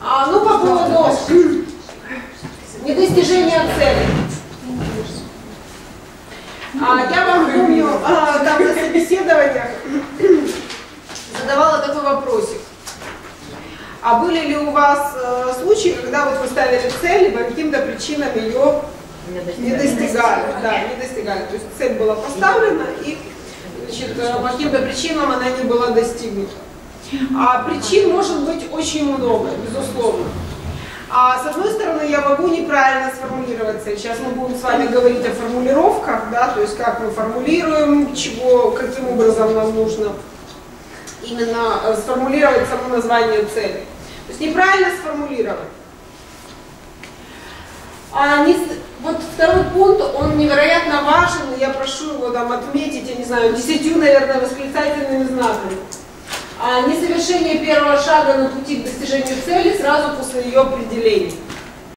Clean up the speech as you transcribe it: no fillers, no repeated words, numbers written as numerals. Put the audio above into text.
Ну, по поводу недостижения цели. Я вам помню, там на собеседованиях задавала такой вопросик. А были ли у вас случаи, когда вот вы ставили цель, и по каким-то причинам ее не достигали? Да, не достигали. То есть цель была поставлена, и значит, по каким-то причинам она не была достигнута. А причин может быть очень много, безусловно. С одной стороны, я могу неправильно сформулировать цель. Сейчас мы будем с вами говорить о формулировках, да, то есть как мы формулируем, чего, каким образом нам нужно именно сформулировать само название цели. То есть неправильно сформулировать. Вот второй пункт, он невероятно важен, и я прошу его там отметить, я не знаю, 10, наверное, восклицательными знаками. Несовершение первого шага на пути к достижению цели сразу после ее определения.